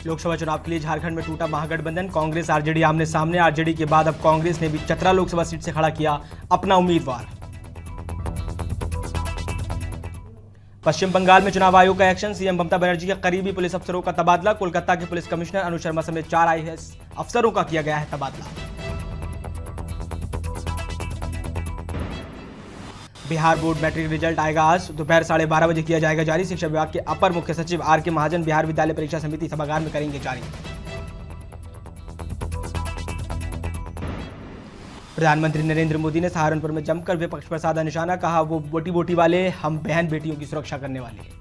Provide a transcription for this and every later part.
लोकसभा चुनाव के लिए झारखंड में टूटा महागठबंधन, कांग्रेस आरजेडी आमने सामने। आरजेडी के बाद अब कांग्रेस ने भी चतरा लोकसभा सीट से खड़ा किया अपना उम्मीदवार। पश्चिम बंगाल में चुनाव आयोग का एक्शन, सीएम ममता बनर्जी के करीबी पुलिस अफसरों का तबादला। कोलकाता के पुलिस कमिश्नर अनु शर्मा समेत 4 आईएएस अफसरों का किया गया है तबादला। बिहार बोर्ड मैट्रिक रिजल्ट आएगा आज दोपहर 12:30 बजे किया जाएगा जारी। शिक्षा विभाग के अपर मुख्य सचिव आर के महाजन बिहार विद्यालय परीक्षा समिति सभागार में करेंगे जारी। प्रधानमंत्री नरेंद्र मोदी ने सहारनपुर में जमकर विपक्ष पर साधा निशाना, कहा वो बोटी बोटी वाले, हम बहन बेटियों की सुरक्षा करने वाले हैं।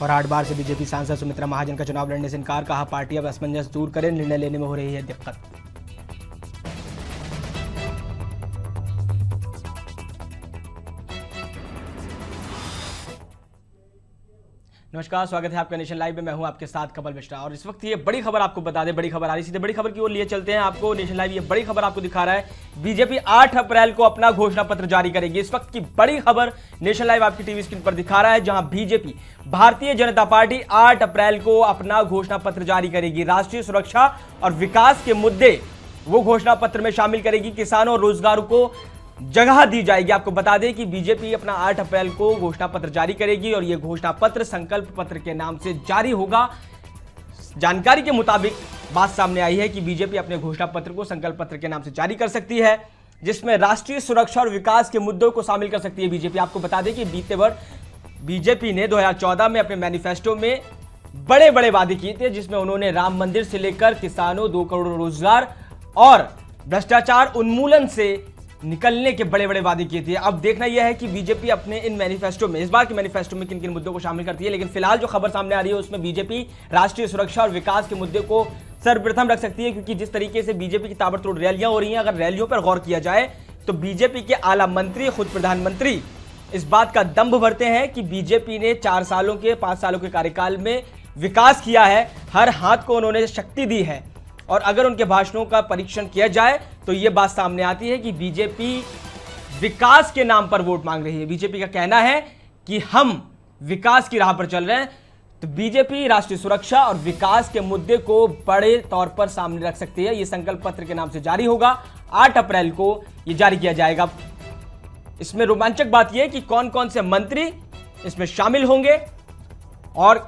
और 8 बार से बीजेपी सांसद सुमित्रा महाजन का चुनाव लड़ने से इनकार, कहा पार्टी अब असमंजस दूर करे, निर्णय लेने में हो रही है दिक्कत। नमस्कार, स्वागत है आपका नेशन लाइव में। मैं हूं आपके साथ कमल मिश्रा और इस वक्त ये बड़ी खबर आपको बता दें, बड़ी खबर आ रही, सीधे बड़ी खबर की ओर लिए चलते हैं आपको। नेशन लाइव ये बड़ी खबर आपको दिखा रहा है, बीजेपी 8 अप्रैल को अपना घोषणा पत्र जारी करेगी। इस वक्त की बड़ी खबर नेशन लाइव आपकी टीवी स्क्रीन पर दिखा रहा है, जहां बीजेपी भारतीय जनता पार्टी 8 अप्रैल को अपना घोषणा पत्र जारी करेगी। राष्ट्रीय सुरक्षा और विकास के मुद्दे वो घोषणा पत्र में शामिल करेगी। किसानों और रोजगारों को जगह दी जाएगी। आपको बता दें कि बीजेपी अपना 8 अप्रैल को घोषणा पत्र जारी करेगी और यह घोषणा पत्र संकल्प पत्र के नाम से जारी होगा। जानकारी के मुताबिक बात सामने आई है कि बीजेपी अपने घोषणा पत्र को संकल्प पत्र के नाम से जारी कर सकती है, जिसमें राष्ट्रीय सुरक्षा और विकास के मुद्दों को शामिल कर सकती है बीजेपी। आपको बता दें कि बीते वर्ष बीजेपी ने 2014 में अपने मैनिफेस्टो में बड़े बड़े वादे किए थे, जिसमें उन्होंने राम मंदिर से लेकर किसानों, 2 करोड़ रोजगार और भ्रष्टाचार उन्मूलन से निकलने के बड़े बड़े वादे किए थे। अब देखना यह है कि बीजेपी अपने इन मैनिफेस्टो में, इस बार के मैनिफेस्टो में किन किन मुद्दों को शामिल करती है। लेकिन फिलहाल जो खबर सामने आ रही है उसमें बीजेपी राष्ट्रीय सुरक्षा और विकास के मुद्दे को सर्वप्रथम रख सकती है, क्योंकि जिस तरीके से बीजेपी की ताबड़तोड़ रैलियां हो रही हैं, अगर रैलियों पर गौर किया जाए तो बीजेपी के आला मंत्री, खुद प्रधानमंत्री इस बात का दंभ भरते हैं कि बीजेपी ने 5 सालों के कार्यकाल में विकास किया है, हर हाथ को उन्होंने शक्ति दी है। और अगर उनके भाषणों का परीक्षण किया जाए तो यह बात सामने आती है कि बीजेपी विकास के नाम पर वोट मांग रही है। बीजेपी का कहना है कि हम विकास की राह पर चल रहे हैं, तो बीजेपी राष्ट्रीय सुरक्षा और विकास के मुद्दे को बड़े तौर पर सामने रख सकती है। यह संकल्प पत्र के नाम से जारी होगा, 8 अप्रैल को यह जारी किया जाएगा। इसमें रोमांचक बात यह है कि कौन कौन से मंत्री इसमें शामिल होंगे और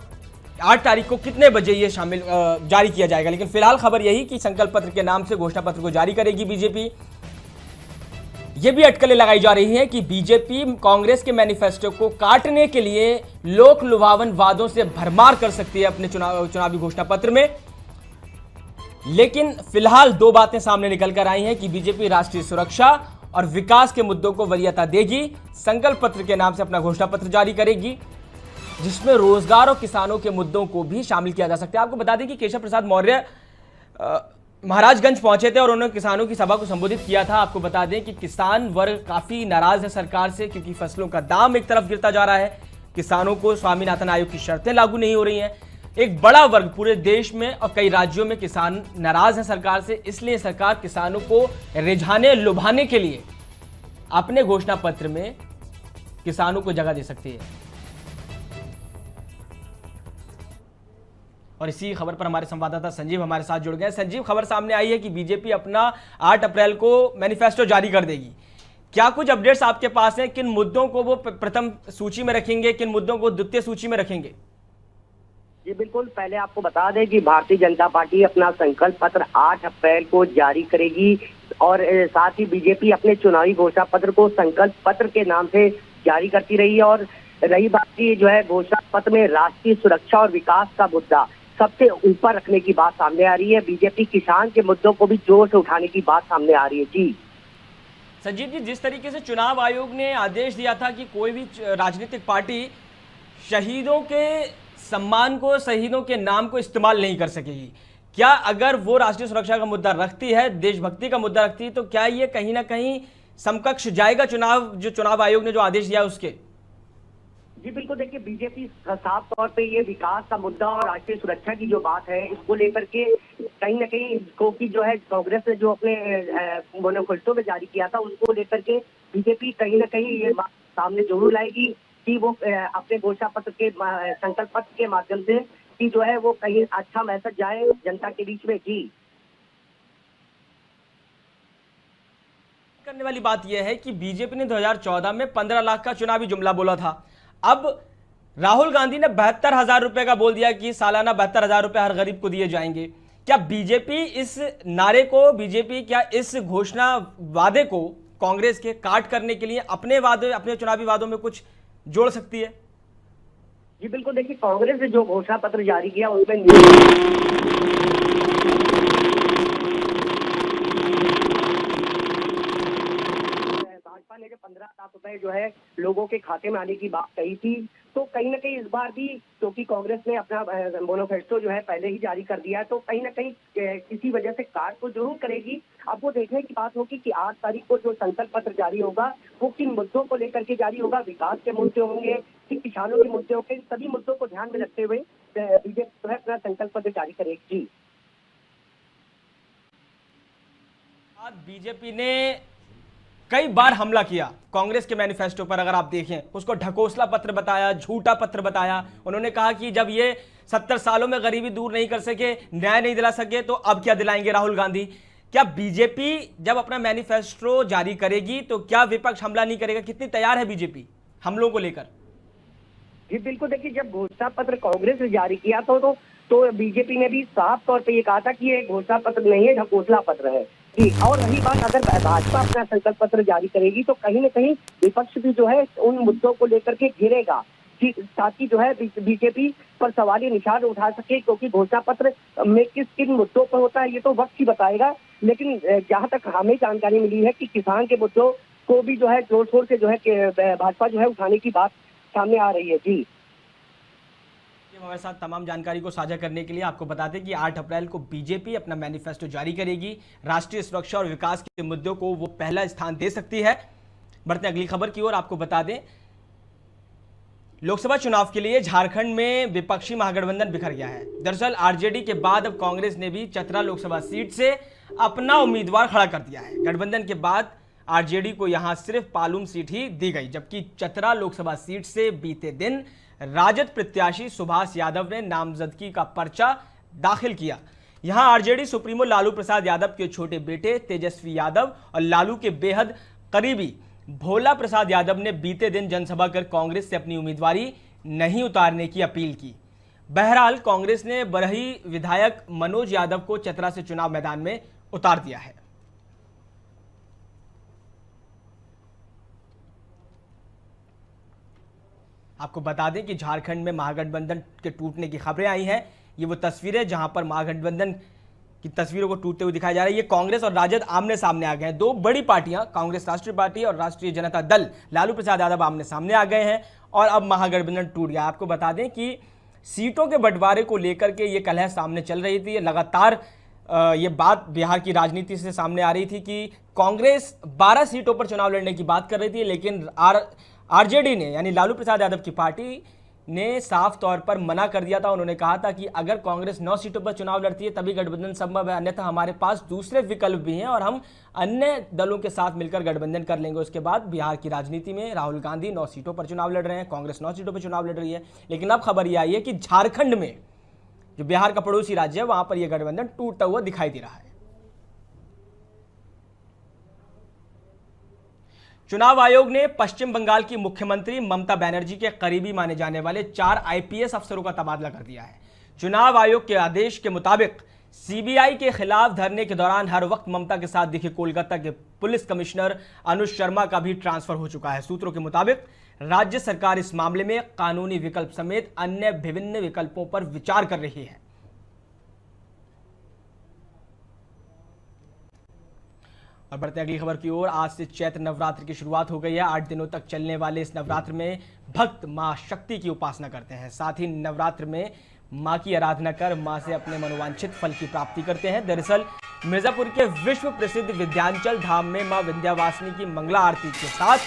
8 तारीख को कितने बजे ये शामिल जारी किया जाएगा। लेकिन फिलहाल खबर यही कि संकल्प पत्र के नाम से घोषणा पत्र को जारी करेगी बीजेपी। ये भी अटकलें लगाई जा रही हैं कि बीजेपी कांग्रेस के मैनिफेस्टो को काटने के लिए लोक लुभावन वादों से भरमार कर सकती है अपने चुनावी घोषणा पत्र में। लेकिन फिलहाल 2 बातें सामने निकल कर आई हैं कि बीजेपी राष्ट्रीय सुरक्षा और विकास के मुद्दों को वरीयता देगी, संकल्प पत्र के नाम से अपना घोषणा पत्र जारी करेगी, जिसमें रोजगार और किसानों के मुद्दों को भी शामिल किया जा सकता है। आपको बता दें कि केशव प्रसाद मौर्य महाराजगंज पहुंचे थे और उन्होंने किसानों की सभा को संबोधित किया था। आपको बता दें कि किसान वर्ग काफी नाराज है सरकार से, क्योंकि फसलों का दाम एक तरफ गिरता जा रहा है, किसानों को स्वामीनाथन आयोग की शर्तें लागू नहीं हो रही हैं। एक बड़ा वर्ग पूरे देश में और कई राज्यों में किसान नाराज है सरकार से, इसलिए सरकार किसानों को रिझाने, लुभाने के लिए अपने घोषणा पत्र में किसानों को जगह दे सकती है। और इसी खबर पर हमारे संवाददाता संजीव हमारे साथ जुड़ गए। संजीव, खबर सामने आई है कि बीजेपी अपना 8 अप्रैल को मैनिफेस्टो जारी कर देगी। क्या कुछ अपडेट्स आपके पास हैं? किन मुद्दों को वो प्रथम सूची में रखेंगे, किन मुद्दों को द्वितीय सूची में रखेंगे? जी बिल्कुल, पहले आपको बता दें कि भारतीय जनता पार्टी अपना संकल्प पत्र 8 अप्रैल को जारी करेगी और साथ ही बीजेपी अपने चुनावी घोषणा पत्र को संकल्प पत्र के नाम से जारी करती रही है। और रही बात की जो है घोषणा पत्र में राष्ट्रीय सुरक्षा और विकास का मुद्दा सबसे ऊपर रखने की बात सामने आ रही है। बीजेपी किसान के मुद्दों को भी जोर से उठाने की बात सामने आ रही है। जी संजीव जी, जिस तरीके से चुनाव आयोग ने आदेश दिया था कि कोई भी राजनीतिक पार्टी शहीदों के सम्मान को, शहीदों के नाम को इस्तेमाल नहीं कर सकेगी, क्या अगर वो राष्ट्रीय सुरक्षा का मुद्दा रखती है, देशभक्ति का मुद्दा रखती है, तो क्या ये कहीं ना कहीं समकक्ष जाएगा चुनाव आयोग ने जो आदेश दिया उसके? जी बिल्कुल, देखिए बीजेपी साफ तौर पे ये विकास का मुद्दा और राष्ट्रीय सुरक्षा की जो बात है, इसको लेकर के कहीं ना कहीं इसको की जो है कांग्रेस ने जो अपने मैनिफेस्टो में जारी किया था, उसको लेकर के बीजेपी कहीं ना कहीं ये बात सामने जरूर लाएगी। कि वो अपने घोषणा पत्र के संकल्प पत्र के माध्यम से कि जो है वो कहीं अच्छा मैसेज जाए जनता के बीच में। जी करने वाली बात यह है कि बीजेपी ने 2014 में 15 लाख का चुनावी जुमला बोला था। अब राहुल गांधी ने 72,000 रुपए का बोल दिया कि सालाना 72,000 रुपए हर गरीब को दिए जाएंगे। क्या बीजेपी इस नारे को, बीजेपी क्या इस घोषणा वादे को कांग्रेस के काट करने के लिए अपने वादे, अपने चुनावी वादों में कुछ जोड़ सकती है? जी बिल्कुल, देखिए कांग्रेस ने जो घोषणा पत्र जारी किया उसमें भाजपा ने जो 15 लाख रुपए जो है लोगों के खाते में आने की बात कही थी, तो कहीं ना कहीं इस बार भी क्योंकि कांग्रेस ने अपना मैनिफेस्टो जो है पहले ही जारी कर दिया है, तो कहीं ना कहीं किसी वजह से काट को जरूर करेगी। अब वो देखने की बात होगी कि 8 तारीख को जो संकल्प पत्र जारी होगा वो किन मुद्दों को लेकर के जारी होगा। विकास के मुद्दे होंगे कि किसानों के मुद्दे होंगे, सभी मुद्दों को ध्यान में रखते हुए बीजेपी जो है अपना संकल्प पत्र जारी करेगी। जी बीजेपी ने कई बार हमला किया कांग्रेस के मैनिफेस्टो पर। अगर आप देखें, उसको ढकोसला पत्र बताया, झूठा पत्र बताया। उन्होंने कहा कि जब ये 70 सालों में गरीबी दूर नहीं कर सके, न्याय नहीं दिला सके, तो अब क्या दिलाएंगे राहुल गांधी? क्या बीजेपी जब अपना मैनिफेस्टो जारी करेगी तो क्या विपक्ष हमला नहीं करेगा? कितनी तैयार है बीजेपी हमलों को लेकर? जी बिल्कुल, देखिए जब घोषणा पत्र कांग्रेस ने जारी किया तो बीजेपी ने भी साफ तौर पे ये कहा था कि ये घोषणा पत्र नहीं है, ढकोसला पत्र है। जी, और रही बात अगर भाजपा अपना संकल्प पत्र जारी करेगी तो कहीं न कहीं विपक्ष भी जो है उन मुद्दों को लेकर के घेरेगा कि ताकि जो है बीजेपी पर सवालिया निशान उठा सके, क्योंकि घोषणा पत्र में किन मुद्दों पर होता है ये तो वक्त ही बताएगा। लेकिन जहां तक हमें जानकारी मिली है कि किसान के मुद्दों को भी जो है जोर शोर से जो है भाजपा जो है उठाने की बात सामने आ रही है। जी हमारे साथ तमाम जानकारी को साझा करने के लिए आपको बता दें कि 8 अप्रैल को बीजेपी अपना मैनिफेस्टो जारी करेगी। राष्ट्रीय सुरक्षा और विकास के मुद्दों को वो पहला स्थान दे सकती है। बढ़ते अगली खबर की ओर। आपको बता दें, लोकसभा चुनाव के लिए झारखंड में विपक्षी महागठबंधन बिखर गया है। दरअसल आरजेडी के बाद अब कांग्रेस ने भी चतरा लोकसभा सीट से अपना उम्मीदवार खड़ा कर दिया है। गठबंधन के बाद आरजेडी को यहां सिर्फ पालूम सीट ही दी गई, जबकि चतरा लोकसभा सीट से बीते दिन राजद प्रत्याशी सुभाष यादव ने नामजदगी का पर्चा दाखिल किया। यहां आरजेडी सुप्रीमो लालू प्रसाद यादव के छोटे बेटे तेजस्वी यादव और लालू के बेहद करीबी भोला प्रसाद यादव ने बीते दिन जनसभा कर कांग्रेस से अपनी उम्मीदवारी नहीं उतारने की अपील की। बहरहाल कांग्रेस ने बरही विधायक मनोज यादव को चतरा से चुनाव मैदान में उतार दिया है। आपको बता दें कि झारखंड में महागठबंधन के टूटने की खबरें आई हैं। ये वो तस्वीरें जहां पर महागठबंधन की तस्वीरों को टूटते हुए दिखाया जा रहा है। ये कांग्रेस और राजद आमने सामने आ गए हैं। दो बड़ी पार्टियां, कांग्रेस राष्ट्रीय पार्टी और राष्ट्रीय जनता दल लालू प्रसाद यादव आमने सामने आ गए हैं और अब महागठबंधन टूट गया। आपको बता दें कि सीटों के बंटवारे को लेकर के ये कलह सामने चल रही थी। लगातार ये बात बिहार की राजनीति से सामने आ रही थी कि कांग्रेस 12 सीटों पर चुनाव लड़ने की बात कर रही थी, लेकिन आरजेडी ने, यानी लालू प्रसाद यादव की पार्टी ने साफ तौर पर मना कर दिया था। उन्होंने कहा था कि अगर कांग्रेस 9 सीटों पर चुनाव लड़ती है तभी गठबंधन संभव है, अन्यथा हमारे पास दूसरे विकल्प भी हैं और हम अन्य दलों के साथ मिलकर गठबंधन कर लेंगे। उसके बाद बिहार की राजनीति में राहुल गांधी 9 सीटों पर चुनाव लड़ रहे हैं, कांग्रेस 9 सीटों पर चुनाव लड़ रही है। लेकिन अब खबर यह आई है कि झारखंड में, जो बिहार का पड़ोसी राज्य है, वहां पर यह गठबंधन टूटता हुआ दिखाई दे रहा है। चुनाव आयोग ने पश्चिम बंगाल की मुख्यमंत्री ममता बनर्जी के करीबी माने जाने वाले 4 आईपीएस अफसरों का तबादला कर दिया है। चुनाव आयोग के आदेश के मुताबिक सीबीआई के खिलाफ धरने के दौरान हर वक्त ममता के साथ दिखे कोलकाता के पुलिस कमिश्नर अनुज शर्मा का भी ट्रांसफर हो चुका है। सूत्रों के मुताबिक राज्य सरकार इस मामले में कानूनी विकल्प समेत अन्य विभिन्न विकल्पों पर विचार कर रही है। और बढ़ते अगली खबर की ओर। आज से चैत्र नवरात्र की शुरुआत हो गई है। 8 दिनों तक चलने वाले इस नवरात्र में भक्त मां शक्ति की उपासना करते हैं। साथ ही नवरात्र में मां की आराधना कर मां से अपने मनोवांछित फल की प्राप्ति करते हैं। दरअसल मिर्जापुर के विश्व प्रसिद्ध विंध्याचल धाम में मां विंध्यवासिनी की मंगला आरती के साथ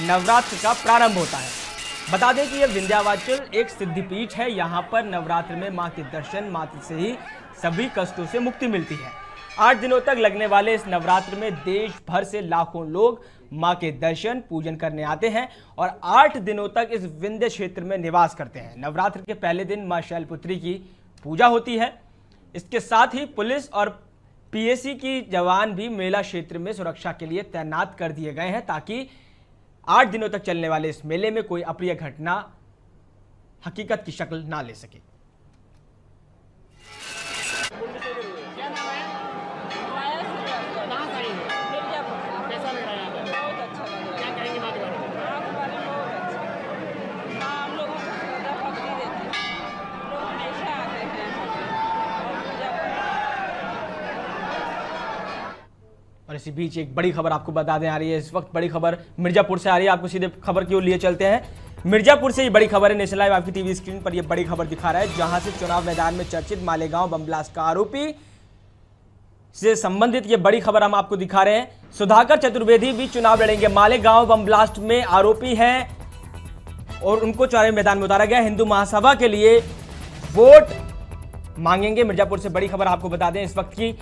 नवरात्र का प्रारंभ होता है। बता दें कि यह विंध्याचल एक सिद्धिपीठ है। यहाँ पर नवरात्र में मां के दर्शन मात्र से ही सभी कष्टों से मुक्ति मिलती है। 8 दिनों तक लगने वाले इस नवरात्र में देश भर से लाखों लोग मां के दर्शन पूजन करने आते हैं और 8 दिनों तक इस विंध्य क्षेत्र में निवास करते हैं। नवरात्र के पहले दिन मां शैलपुत्री की पूजा होती है। इसके साथ ही पुलिस और पीएसी की जवान भी मेला क्षेत्र में सुरक्षा के लिए तैनात कर दिए गए हैं ताकि 8 दिनों तक चलने वाले इस मेले में कोई अप्रिय घटना हकीकत की शक्ल ना ले सके। और इसी बीच एक बड़ी खबर आपको बता दें आ रही है। इस वक्त बड़ी खबर मिर्जापुर से आ रही है। आपको सीधे खबर की ओर लिए चलते हैं। मिर्जापुर से ये बड़ी खबर है। नेशनल लाइव आपकी टीवी स्क्रीन पर ये बड़ी खबर दिखा रहा है, जहां से चुनाव मैदान में चर्चित मालेगांव बम ब्लास्ट का आरोपी से संबंधित ये बड़ी खबर हम आपको दिखा रहे हैं। सुधाकर चतुर्वेदी भी चुनाव लड़ेंगे। मालेगांव बम ब्लास्ट में आरोपी हैं और उनको चुनावी मैदान में उतारा गया। हिंदू महासभा के लिए वोट मांगेंगे। मिर्जापुर से बड़ी खबर आपको बता दें इस वक्त की।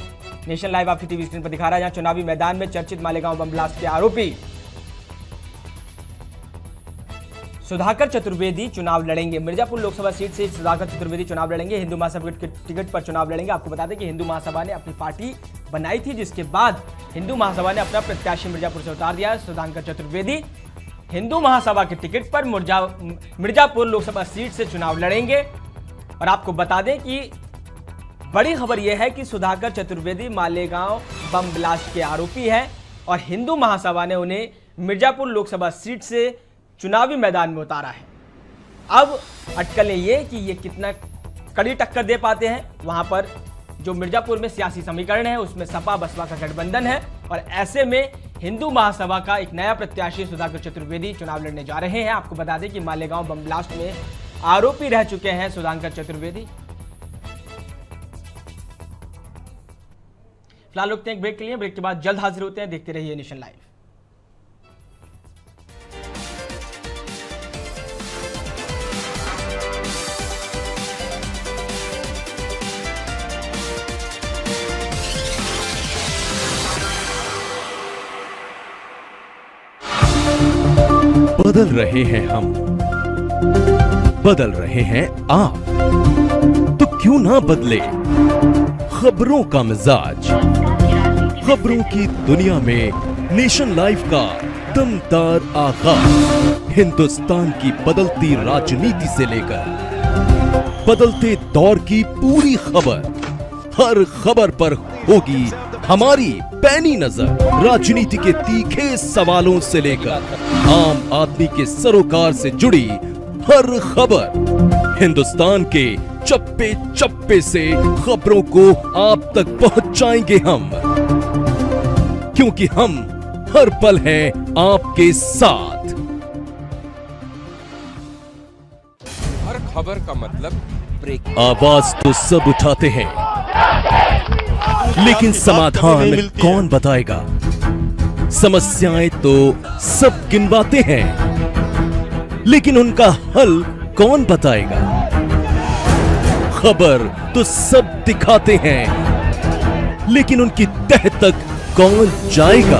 नेशनल लाइव आपकी टीवी स्क्रीन पर दिखा रहा है, जहां चुनावी मैदान में चर्चित मालेगांव बम ब्लास्ट के आरोपी सुधाकर चतुर्वेदी चुनाव लड़ेंगे। मिर्जापुर लोकसभा सीट से सुधाकर चतुर्वेदी चुनाव लड़ेंगे। हिंदू महासभा के टिकट पर चुनाव लड़ेंगे। आपको बता दें कि हिंदू महासभा ने अपनी पार्टी बनाई थी, जिसके बाद हिंदू महासभा ने अपना प्रत्याशी मिर्जापुर से उतार दिया। सुधाकर चतुर्वेदी हिंदू महासभा के टिकट पर मिर्जापुर लोकसभा सीट से चुनाव लड़ेंगे। और आपको बता दें कि बड़ी खबर यह है कि सुधाकर चतुर्वेदी मालेगांव बम ब्लास्ट के आरोपी हैं और हिंदू महासभा ने उन्हें मिर्जापुर लोकसभा सीट से चुनावी मैदान में उतारा है। अब अटकलें ये कि ये कितना कड़ी टक्कर दे पाते हैं। वहां पर जो मिर्जापुर में सियासी समीकरण है उसमें सपा बसपा का गठबंधन है और ऐसे में हिंदू महासभा का एक नया प्रत्याशी सुधाकर चतुर्वेदी चुनाव लड़ने जा रहे हैं। आपको बता दें कि मालेगांव बम ब्लास्ट में आरोपी रह चुके हैं सुधाकर चतुर्वेदी। फिलहाल रुकते हैं एक ब्रेक के लिए। ब्रेक के बाद जल्द हाजिर होते हैं। देखते रहिए नेशन लाइव। बदल रहे हैं हम, बदल रहे हैं आप, तो क्यों ना बदले खबरों का मिजाज। खबरों की दुनिया में नेशन लाइव का दमदार आगाज। हिंदुस्तान की बदलती राजनीति से लेकर बदलते दौर की पूरी खबर, हर खबर पर होगी हमारी पैनी नजर। राजनीति के तीखे सवालों से लेकर आम आदमी के सरोकार से जुड़ी हर खबर, हिंदुस्तान के चप्पे चप्पे से खबरों को आप तक पहुंचाएंगे हम, क्योंकि हम हर पल हैं आपके साथ। हर खबर का मतलब ब्रेक। आवाज तो सब उठाते हैं, लेकिन समाधान कौन बताएगा। समस्याएं तो सब गिनवाते हैं, लेकिन उनका हल कौन बताएगा। खबर तो सब दिखाते हैं, लेकिन उनकी तह तक कौन जाएगा।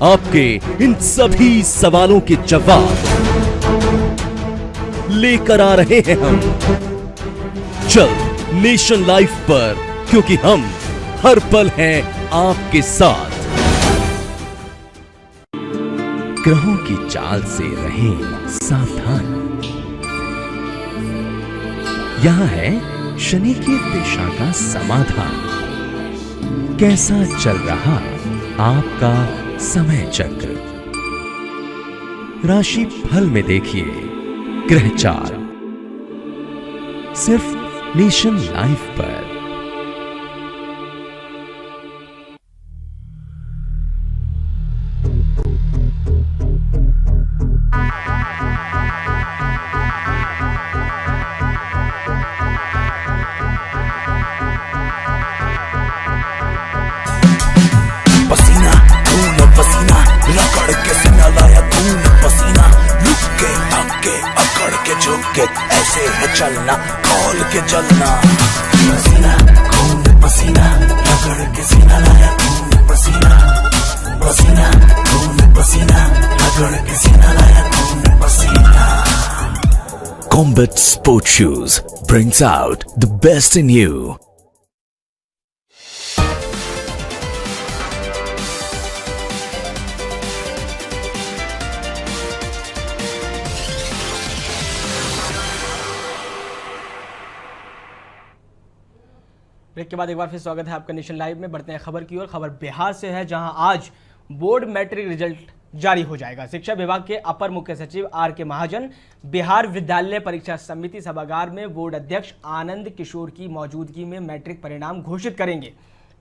आपके इन सभी सवालों के जवाब लेकर आ रहे हैं हम जल्द नेशन लाइव पर, क्योंकि हम हर पल हैं आपके साथ। ग्रहों की चाल से रहें सावधान। यहां है शनि की दिशा का समाधान। कैसा चल रहा आपका समय चक्र। राशि फल में देखिए ग्रहचार, सिर्फ नेशन लाइव पर। पसीना खून पसीना रगड़ के सीना लाया खून पसीना, लुक के थक के अकड़ के झुक के ऐसे है चलना, खोल के चलना। पसीना खून पसीना रगड़ के सीना लाया खून पसीना पसीना खून पसीना रगड़ के सीना लाया खून पसीना Combat Sport Shoes brings out the best in you. Break के बाद एक बार फिर स्वागत है आपका नेशन लाइव में। बढ़ते हैं खबर की ओर। खबर बिहार से है, जहां आज बोर्ड मैट्रिक रिजल्ट जारी हो जाएगा। शिक्षा विभाग के अपर मुख्य सचिव आर के महाजन बिहार विद्यालय परीक्षा समिति सभागार में बोर्ड अध्यक्ष आनंद किशोर की मौजूदगी में मैट्रिक परिणाम घोषित करेंगे।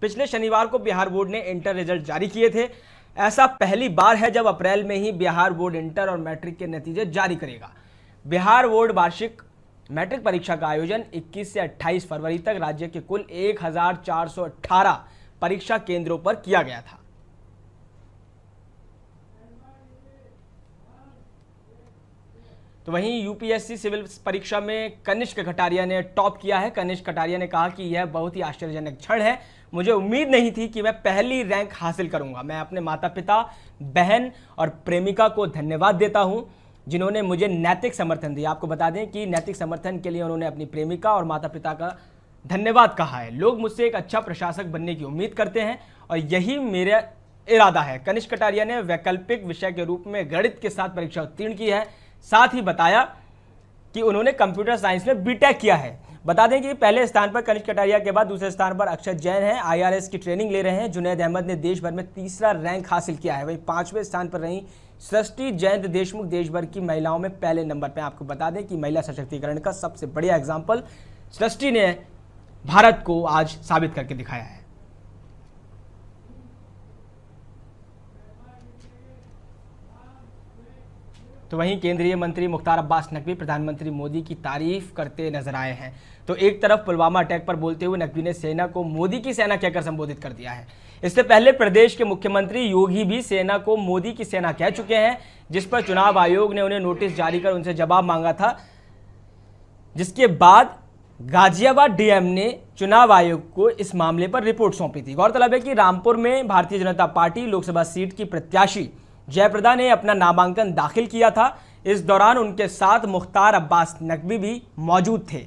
पिछले शनिवार को बिहार बोर्ड ने इंटर रिजल्ट जारी किए थे। ऐसा पहली बार है जब अप्रैल में ही बिहार बोर्ड इंटर और मैट्रिक के नतीजे जारी करेगा। बिहार बोर्ड वार्षिक मैट्रिक परीक्षा का आयोजन 21 से 28 फरवरी तक राज्य के कुल 1418 परीक्षा केंद्रों पर किया गया था। तो वहीं यूपीएससी सिविल परीक्षा में कनिष्क कटारिया ने टॉप किया है। कनिष्क कटारिया ने कहा कि यह बहुत ही आश्चर्यजनक क्षण है। मुझे उम्मीद नहीं थी कि मैं पहली रैंक हासिल करूंगा। मैं अपने माता पिता, बहन और प्रेमिका को धन्यवाद देता हूं जिन्होंने मुझे नैतिक समर्थन दिया। आपको बता दें कि नैतिक समर्थन के लिए उन्होंने अपनी प्रेमिका और माता पिता का धन्यवाद कहा है। लोग मुझसे एक अच्छा प्रशासक बनने की उम्मीद करते हैं और यही मेरा इरादा है। कनिष्क कटारिया ने वैकल्पिक विषय के रूप में गणित के साथ परीक्षा उत्तीर्ण की है। साथ ही बताया कि उन्होंने कंप्यूटर साइंस में बीटेक किया है। बता दें कि पहले स्थान पर कनिष्क कटारिया के बाद दूसरे स्थान पर अक्षत जैन हैं। IRS की ट्रेनिंग ले रहे हैं। जुनैद अहमद ने देश भर में तीसरा रैंक हासिल किया है। वहीं 5वें स्थान पर रही सृष्टि जयंत देशमुख देश भर की महिलाओं में पहले नंबर पर। आपको बता दें कि महिला सशक्तिकरण का सबसे बढ़िया एग्जाम्पल सृष्टि ने भारत को आज साबित करके दिखाया है। तो वहीं केंद्रीय मंत्री मुख्तार अब्बास नकवी प्रधानमंत्री मोदी की तारीफ करते नजर आए हैं। तो एक तरफ पुलवामा अटैक पर बोलते हुए नकवी ने सेना को मोदी की सेना कहकर संबोधित कर दिया है। इससे पहले प्रदेश के मुख्यमंत्री योगी भी सेना को मोदी की सेना कह चुके हैं, जिस पर चुनाव आयोग ने उन्हें नोटिस जारी कर उनसे जवाब मांगा था, जिसके बाद गाजियाबाद डीएम ने चुनाव आयोग को इस मामले पर रिपोर्ट सौंपी थी। गौरतलब है कि रामपुर में भारतीय जनता पार्टी लोकसभा सीट की प्रत्याशी जयप्रदा ने अपना नामांकन दाखिल किया था। इस दौरान उनके साथ मुख्तार अब्बास नकवी भी मौजूद थे।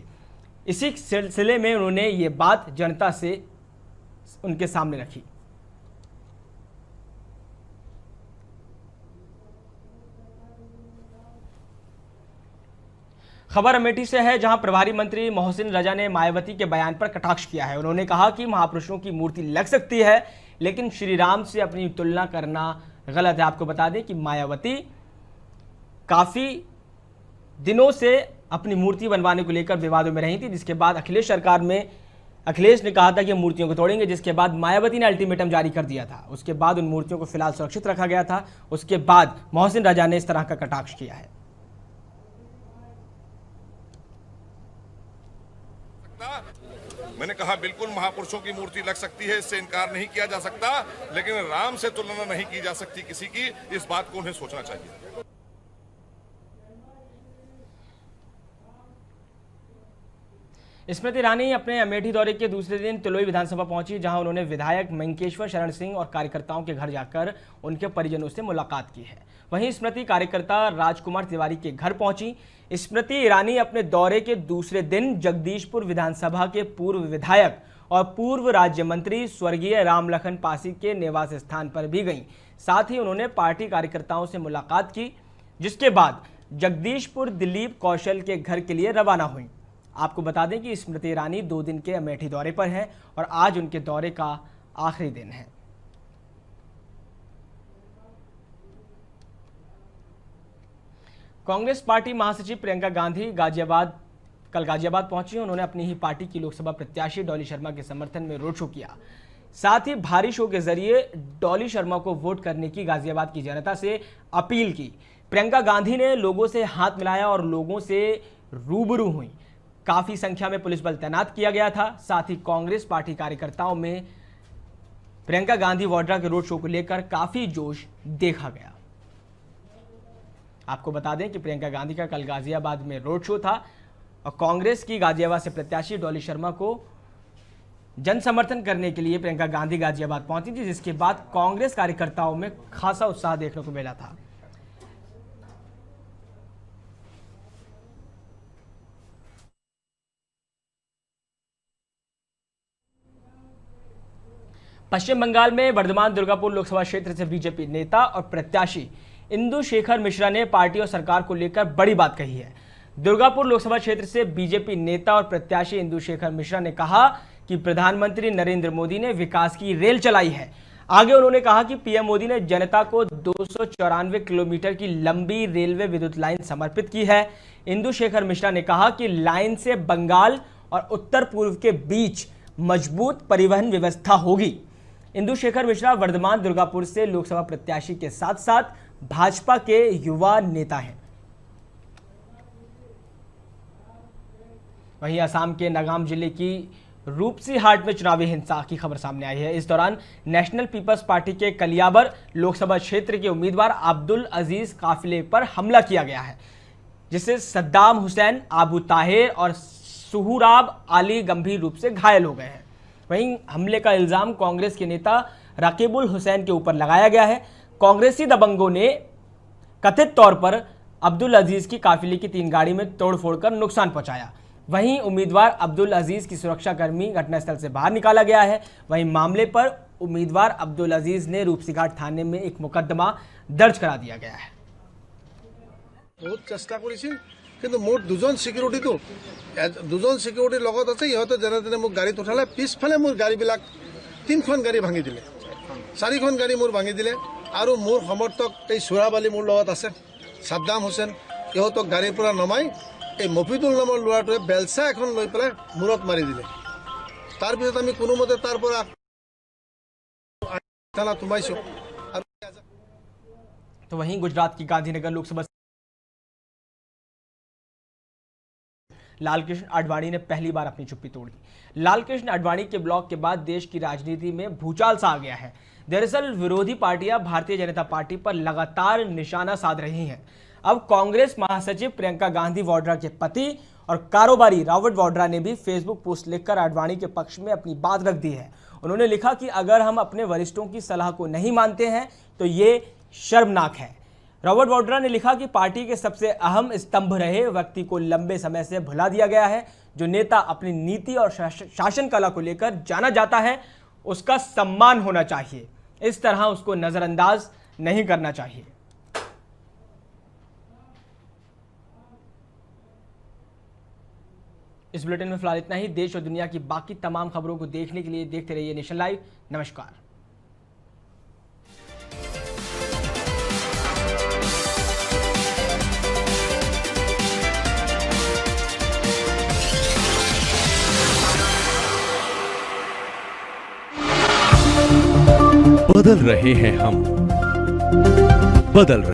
इसी सिलसिले में उन्होंने ये बात जनता से उनके सामने रखी। खबर अमेठी से है, जहां प्रभारी मंत्री मोहसिन रजा ने मायावती के बयान पर कटाक्ष किया है। उन्होंने कहा कि महापुरुषों की मूर्ति लग सकती है, लेकिन श्री राम से अपनी तुलना करना गलत है। आपको बता दें कि मायावती काफी दिनों से अपनी मूर्ति बनवाने को लेकर विवादों में रही थी, जिसके बाद अखिलेश सरकार में अखिलेश ने कहा था कि मूर्तियों को तोड़ेंगे, जिसके बाद मायावती ने अल्टीमेटम जारी कर दिया था। उसके बाद उन मूर्तियों को फिलहाल सुरक्षित रखा गया था। उसके बाद मोहसिन रजा ने इस तरह का कटाक्ष किया है। मैंने कहा बिल्कुल महापुरुषों की मूर्ति लग सकती है, इससे इनकार नहीं किया जा सकता, लेकिन राम से तुलना नहीं की जा सकती किसी की। इस बात को उन्हें सोचना चाहिए। स्मृति ईरानी अपने अमेठी दौरे के दूसरे दिन तिलोई विधानसभा पहुंची, जहां उन्होंने विधायक मंकेश्वर शरण सिंह और कार्यकर्ताओं के घर जाकर उनके परिजनों से मुलाकात की है। वहीं स्मृति कार्यकर्ता राजकुमार तिवारी के घर पहुंची। स्मृति ईरानी अपने दौरे के दूसरे दिन जगदीशपुर विधानसभा के पूर्व विधायक और पूर्व राज्य मंत्री स्वर्गीय रामलखन पासी के निवास स्थान पर भी गईं। साथ ही उन्होंने पार्टी कार्यकर्ताओं से मुलाकात की, जिसके बाद जगदीशपुर दिलीप कौशल के घर के लिए रवाना हुई। आपको बता दें कि स्मृति ईरानी 2 दिन के अमेठी दौरे पर हैं और आज उनके दौरे का आखिरी दिन है। कांग्रेस पार्टी महासचिव प्रियंका गांधी कल गाजियाबाद पहुंची। उन्होंने अपनी ही पार्टी की लोकसभा प्रत्याशी डॉली शर्मा के समर्थन में रोड शो किया। साथ ही भारी शो के जरिए डॉली शर्मा को वोट करने की गाजियाबाद की जनता से अपील की। प्रियंका गांधी ने लोगों से हाथ मिलाया और लोगों से रूबरू हुई। काफी संख्या में पुलिस बल तैनात किया गया था। साथ ही कांग्रेस पार्टी कार्यकर्ताओं में प्रियंका गांधी वाड्रा के रोड शो को लेकर काफी जोश देखा गया। आपको बता दें कि प्रियंका गांधी का कल गाजियाबाद में रोड शो था और कांग्रेस की गाजियाबाद से प्रत्याशी डॉली शर्मा को जन समर्थन करने के लिए प्रियंका गांधी गाजियाबाद पहुंची थी, जिसके बाद कांग्रेस कार्यकर्ताओं में खासा उत्साह देखने को मिला था। पश्चिम बंगाल में वर्धमान दुर्गापुर लोकसभा क्षेत्र से बीजेपी नेता और प्रत्याशी इंदु शेखर मिश्रा ने पार्टी और सरकार को लेकर बड़ी बात कही है। दुर्गापुर लोकसभा क्षेत्र से बीजेपी नेता और प्रत्याशी इंदु शेखर मिश्रा ने कहा कि प्रधानमंत्री नरेंद्र मोदी ने विकास की रेल चलाई है। आगे उन्होंने कहा कि पीएम मोदी ने जनता को 294 किलोमीटर की लंबी रेलवे विद्युत लाइन समर्पित की है। इंदु शेखर मिश्रा ने कहा कि लाइन से बंगाल और उत्तर पूर्व के बीच मजबूत परिवहन व्यवस्था होगी। इंदु शेखर मिश्रा वर्धमान दुर्गापुर से लोकसभा प्रत्याशी के साथ साथ भाजपा के युवा नेता हैं। वहीं असम के नगाम जिले की रूपसीहाट में चुनावी हिंसा की खबर सामने आई है। इस दौरान नेशनल पीपल्स पार्टी के कलियाबर लोकसभा क्षेत्र के उम्मीदवार अब्दुल अजीज काफिले पर हमला किया गया है, जिससे सद्दाम हुसैन, आबू ताहिर और सुहुराब आली गंभीर रूप से घायल हो गए हैं। वहीं हमले का इल्जाम कांग्रेस के नेता रकीबुल हुसैन के ऊपर लगाया गया है। कांग्रेसी दबंगों ने कथित तौर पर अब्दुल अजीज की काफिले की 3 गाड़ी में तोड़फोड़ कर नुकसान पहुंचाया। वहीं उम्मीदवार अब्दुल अजीज की सुरक्षाकर्मी घटनास्थल से बाहर निकाला गया है। वहीं मामले पर उम्मीदवार अब्दुल अजीज ने रूपसीघाट थाने में एक मुकदमा दर्ज करा दिया गया है। बहुत চেষ্টা কৰিছিল, কিন্তু মোৰ দুজন সিকিউৰিটিৰ লগত আছে। ইহঁতে যেনে তেনে মোক গাড়ীত উঠালে, পিছফালে মোৰ গাড়ীবিলাক 3খন গাড়ী ভাঙি দিলে, 4খন গাড়ী মোৰ ভাঙি দিলে। আৰু মোৰ সমৰ্থক এই সুৰাব আলী মোৰ লগত আছে, সাদ্দাম হুছেইন, ইহঁতক গাড়ীৰ পৰা নমাই এই মফিদুল নামৰ ল'ৰাটোৱে বেলচা এখন লৈ পেলাই মূৰত মাৰি দিলে। তাৰপিছত আমি কোনোমতে তাৰ পৰা থানাত সোমাইছোঁ। तो वहीं गुजरात की गांधीनगर लोकसभा लालकृष्ण आडवाणी ने पहली बार अपनी चुप्पी तोड़ दी। लालकृष्ण आडवाणी के ब्लॉक के बाद देश की राजनीति में भूचाल सा आ गया है। दरअसल विरोधी पार्टियां भारतीय जनता पार्टी पर लगातार निशाना साध रही हैं। अब कांग्रेस महासचिव प्रियंका गांधी वाड्रा के पति और कारोबारी रॉबर्ट वाड्रा ने भी फेसबुक पोस्ट लिखकर आडवाणी के पक्ष में अपनी बात रख दी है। उन्होंने लिखा कि अगर हम अपने वरिष्ठों की सलाह को नहीं मानते हैं तो ये शर्मनाक है। रॉबर्ट वाड्रा ने लिखा कि पार्टी के सबसे अहम स्तंभ रहे व्यक्ति को लंबे समय से भुला दिया गया है। जो नेता अपनी नीति और शासन कला को लेकर जाना जाता है, उसका सम्मान होना चाहिए। इस तरह उसको नजरअंदाज नहीं करना चाहिए। इस बुलेटिन में फिलहाल इतना ही। देश और दुनिया की बाकी तमाम खबरों को देखने के लिए देखते रहिए नेशन लाइव। नमस्कार। बदल रहे हैं हम, बदल रहे